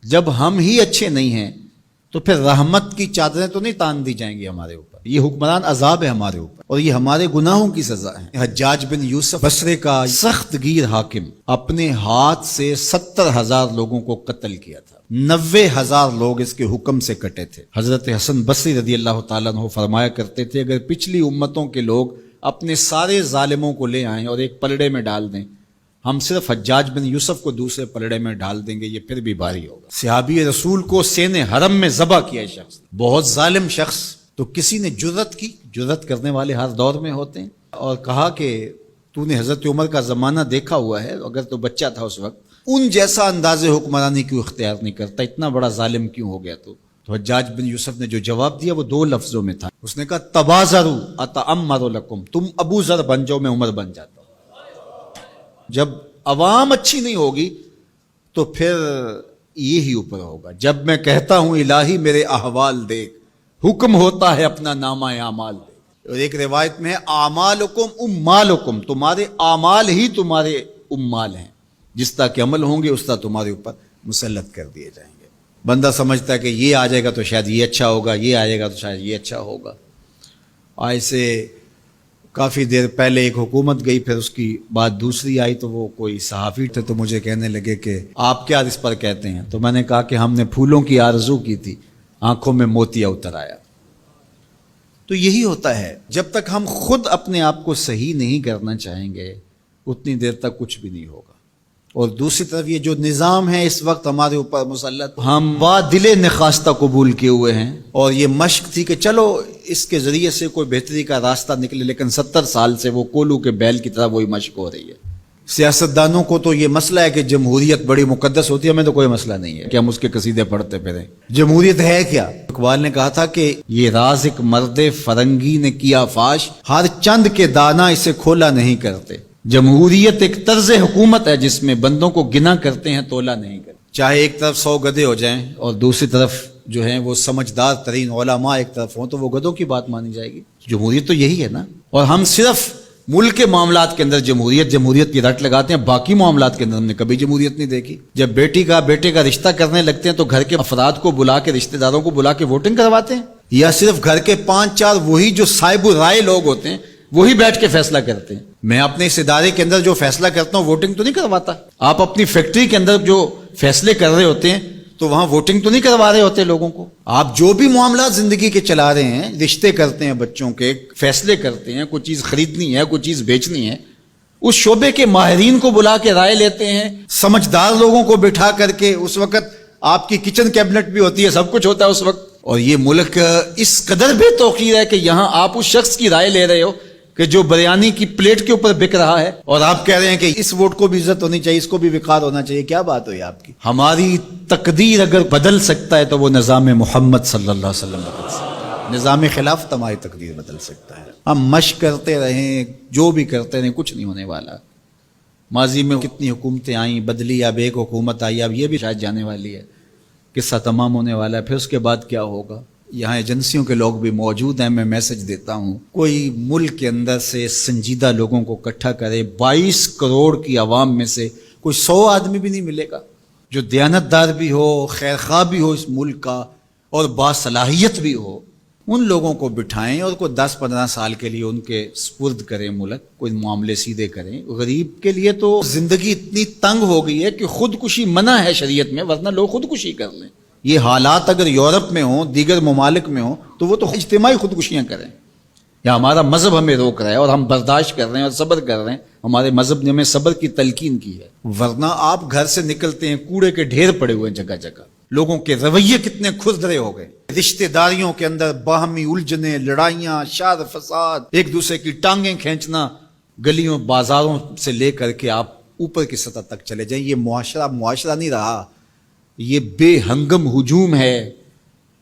جب ہم ہی اچھے نہیں ہیں تو پھر رحمت کی چادریں تو نہیں تان دی جائیں گی ہمارے اوپر. یہ حکمران عذاب ہے ہمارے اوپر اور یہ ہمارے گناہوں کی سزا ہے. حجاج بن یوسف بصرے کا سخت گیر حاکم اپنے ہاتھ سے 70,000 لوگوں کو قتل کیا تھا. 90,000 لوگ اس کے حکم سے کٹے تھے. حضرت حسن بصری رضی اللہ تعالیٰ عنہ فرمایا کرتے تھے اگر پچھلی امتوں کے لوگ اپنے سارے ظالموں کو لے آئیں اور ایک پلڑے میں ڈال دیں، ہم صرف حجاج بن یوسف کو دوسرے پلڑے میں ڈال دیں گے، یہ پھر بھی بھاری ہوگا. صحابی رسول کو سین حرم میں ذبح کیا شخص، بہت ظالم شخص. تو کسی نے جرت کی، جرت کرنے والے ہر دور میں ہوتے ہیں، اور کہا کہ تو نے حضرت عمر کا زمانہ دیکھا ہوا ہے، اگر تو بچہ تھا اس وقت، ان جیسا انداز حکمرانی کیوں اختیار نہیں کرتا، اتنا بڑا ظالم کیوں ہو گیا تو حجاج بن یوسف نے جو جواب دیا وہ 2 لفظوں میں تھا. اس نے کہا تبازروا اتعمر لکم، تم ابو ذر بن جاؤ میں عمر بن جاتا ہوں. جب عوام اچھی نہیں ہوگی تو پھر یہی اوپر ہوگا. جب میں کہتا ہوں الہی میرے احوال دیکھ، حکم ہوتا ہے اپنا نامہ اعمال دیکھ. اور ایک روایت میں ہے اعمالکم امالکم، تمہارے اعمال ہی تمہارے امال ہیں، جس طرح کے عمل ہوں گے اس طرح تمہارے اوپر مسلط کر دیے جائیں گے. بندہ سمجھتا ہے کہ یہ آ جائے گا تو شاید یہ اچھا ہوگا، یہ آئے گا تو شاید یہ اچھا ہوگا. ایسے کافی دیر پہلے ایک حکومت گئی، پھر اس کی بعد دوسری آئی، تو وہ کوئی صحافی تھے تو مجھے کہنے لگے کہ آپ کیا اس پر کہتے ہیں؟ تو میں نے کہا کہ ہم نے پھولوں کی آرزو کی تھی، آنکھوں میں موتیا اتر آیا. تو یہی ہوتا ہے، جب تک ہم خود اپنے آپ کو صحیح نہیں کرنا چاہیں گے اتنی دیر تک کچھ بھی نہیں ہوگا. اور دوسری طرف یہ جو نظام ہے اس وقت ہمارے اوپر مسلط، ہم با دل نخواستہ قبول کیے ہوئے ہیں، اور یہ مشق تھی کہ چلو اس کے ذریعے سے کوئی بہتری کا راستہ نکلے، لیکن 70 سال سے وہ کولو کے بیل کی طرح وہی مشق ہو رہی ہے. سیاستدانوں کو تو یہ مسئلہ ہے کہ جمہوریت بڑی مقدس ہوتی ہے، ہمیں تو کوئی مسئلہ نہیں ہے کہ ہم اس کے قصیدے پڑھتے پھریں. جمہوریت ہے کیا؟ اقبال نے کہا تھا کہ یہ راز ایک مرد فرنگی نے کیا فاش، ہر چند کے دانا اسے کھولا نہیں کرتے. جمہوریت ایک طرز حکومت ہے جس میں بندوں کو گنا کرتے ہیں، تولا نہیں کرتے. چاہے ایک طرف 100 گدھے ہو جائیں اور دوسری طرف جو ہیں وہ سمجھدار ترین علماء ایک طرف ہوں، تو وہ گدھوں کی بات مانی جائے گی. جمہوریت تو یہی ہے نا. اور ہم صرف ملک کے معاملات کے اندر جمہوریت کی رٹ لگاتے ہیں، باقی معاملات کے اندر ہم نے کبھی جمہوریت نہیں دیکھی. جب بیٹے کا رشتہ کرنے لگتے ہیں تو گھر کے افراد کو بلا کے، رشتہ داروں کو بلا کے ووٹنگ کرواتے ہیں، یا صرف گھر کے 5-4 وہی جو صاحب رائے لوگ ہوتے ہیں وہی بیٹھ کے فیصلہ کرتے ہیں. میں اپنے اس ادارے کے اندر جو فیصلہ کرتا ہوں ووٹنگ تو نہیں کرواتا. آپ اپنی فیکٹری کے اندر جو فیصلے کر رہے ہوتے ہیں تو وہاں ووٹنگ تو نہیں کروا رہے ہوتے لوگوں کو. آپ جو بھی معاملات زندگی کے چلا رہے ہیں، رشتے کرتے ہیں بچوں کے، فیصلے کرتے ہیں، کوئی چیز خریدنی ہے، کوئی چیز بیچنی ہے، اس شعبے کے ماہرین کو بلا کے رائے لیتے ہیں، سمجھدار لوگوں کو بٹھا کر کے. اس وقت آپ کی کچن کیبنٹ بھی ہوتی ہے، سب کچھ ہوتا ہے اس وقت. اور یہ ملک اس قدر بے توقیر ہے کہ یہاں آپ اس شخص کی رائے لے رہے ہو کہ جو بریانی کی پلیٹ کے اوپر بک رہا ہے، اور آپ کہہ رہے ہیں کہ اس ووٹ کو بھی عزت ہونی چاہیے، اس کو بھی وقار ہونا چاہیے. کیا بات ہوئی آپ کی؟ ہماری تقدیر اگر بدل سکتا ہے تو وہ نظام محمد صلی اللہ علیہ وسلم بدل سکتا ہے. نظام خلافت ہماری تقدیر بدل سکتا ہے. ہم مشق کرتے رہیں، جو بھی کرتے رہیں، کچھ نہیں ہونے والا. ماضی میں کتنی حکومتیں آئیں، بدلی، اب ایک حکومت آئی، اب یہ بھی شاید جانے والی ہے، قصہ تمام ہونے والا ہے. پھر اس کے بعد کیا ہوگا؟ یہاں ایجنسیوں کے لوگ بھی موجود ہیں، میں میسج دیتا ہوں، کوئی ملک کے اندر سے سنجیدہ لوگوں کو اکٹھا کرے. 22 کروڑ کی عوام میں سے کوئی 100 آدمی بھی نہیں ملے گا جو دیانتدار بھی ہو، خیر خواہ بھی ہو اس ملک کا، اور باصلاحیت بھی ہو. ان لوگوں کو بٹھائیں اور کوئی 10-15 سال کے لیے ان کے سپرد کریں ملک، کوئی معاملے سیدھے کریں. غریب کے لیے تو زندگی اتنی تنگ ہو گئی ہے کہ خودکشی منع ہے شریعت میں، ورنہ لوگ خودکشی کر لیں. یہ حالات اگر یورپ میں ہوں، دیگر ممالک میں ہوں، تو وہ تو اجتماعی خودکشیاں کریں. یا ہمارا مذہب ہمیں روک رہا ہے اور ہم برداشت کر رہے ہیں اور صبر کر رہے ہیں. ہمارے مذہب نے ہمیں صبر کی تلقین کی ہے. ورنہ آپ گھر سے نکلتے ہیں، کوڑے کے ڈھیر پڑے ہوئے ہیں جگہ جگہ. لوگوں کے رویے کتنے کھردرے ہو گئے. رشتہ داریوں کے اندر باہمی الجھنیں، لڑائیاں، شر فساد، ایک دوسرے کی ٹانگیں کھینچنا. گلیوں بازاروں سے لے کر کے آپ اوپر کی سطح تک چلے جائیں، یہ معاشرہ نہیں رہا. یہ بے ہنگم ہجوم ہے،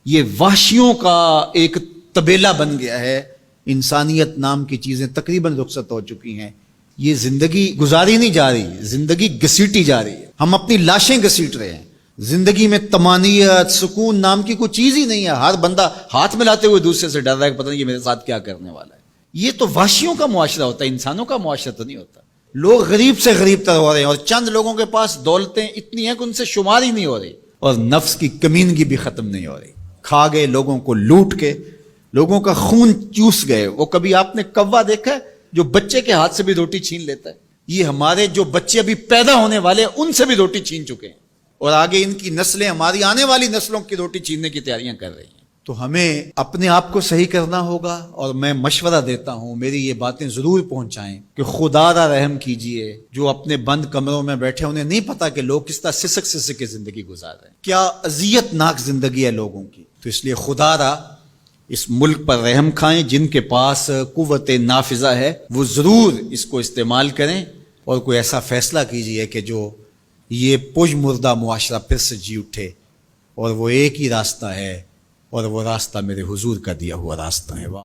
یہ وحشیوں کا ایک طبیلہ بن گیا ہے. انسانیت نام کی چیزیں تقریباً رخصت ہو چکی ہیں. یہ زندگی گزاری نہیں جا رہی، زندگی گھسیٹی جا رہی ہے. ہم اپنی لاشیں گھسیٹ رہے ہیں. زندگی میں طمانینت، سکون نام کی کوئی چیز ہی نہیں ہے. ہر بندہ ہاتھ ملاتے ہوئے دوسرے سے ڈر رہا ہے کہ پتہ نہیں یہ میرے ساتھ کیا کرنے والا ہے. یہ تو وحشیوں کا معاشرہ ہوتا ہے، انسانوں کا معاشرہ تو نہیں ہوتا. لوگ غریب سے غریب تر ہو رہے ہیں، اور چند لوگوں کے پاس دولتیں اتنی ہیں کہ ان سے شمار ہی نہیں ہو رہی. اور نفس کی کمینگی بھی ختم نہیں ہو رہی. کھا گئے لوگوں کو لوٹ کے, لوگوں کا خون چوس گئے. وہ کبھی آپ نے کوا دیکھا ہے جو بچے کے ہاتھ سے بھی روٹی چھین لیتا ہے؟ یہ ہمارے جو بچے ابھی پیدا ہونے والے ان سے بھی روٹی چھین چکے ہیں, اور آگے ان کی نسلیں ہماری آنے والی نسلوں کی روٹی چھیننے کی تیاریاں کر رہی ہیں. تو ہمیں اپنے آپ کو صحیح کرنا ہوگا, اور میں مشورہ دیتا ہوں میری یہ باتیں ضرور پہنچائیں کہ خدا را رحم کیجئے. جو اپنے بند کمروں میں بیٹھے انہیں نہیں پتا کہ لوگ کس طرح سسک سسک کے زندگی گزار رہے ہیں, کیا اذیت ناک زندگی ہے لوگوں کی. تو اس لیے خدا را اس ملک پر رحم کھائیں. جن کے پاس قوت نافذہ ہے وہ ضرور اس کو استعمال کریں, اور کوئی ایسا فیصلہ کیجئے کہ جو یہ پج مردہ معاشرہ پھر سے جی اٹھے, اور وہ ایک ہی راستہ ہے, اور وہ راستہ میرے حضور کا دیا ہوا راستہ ہے.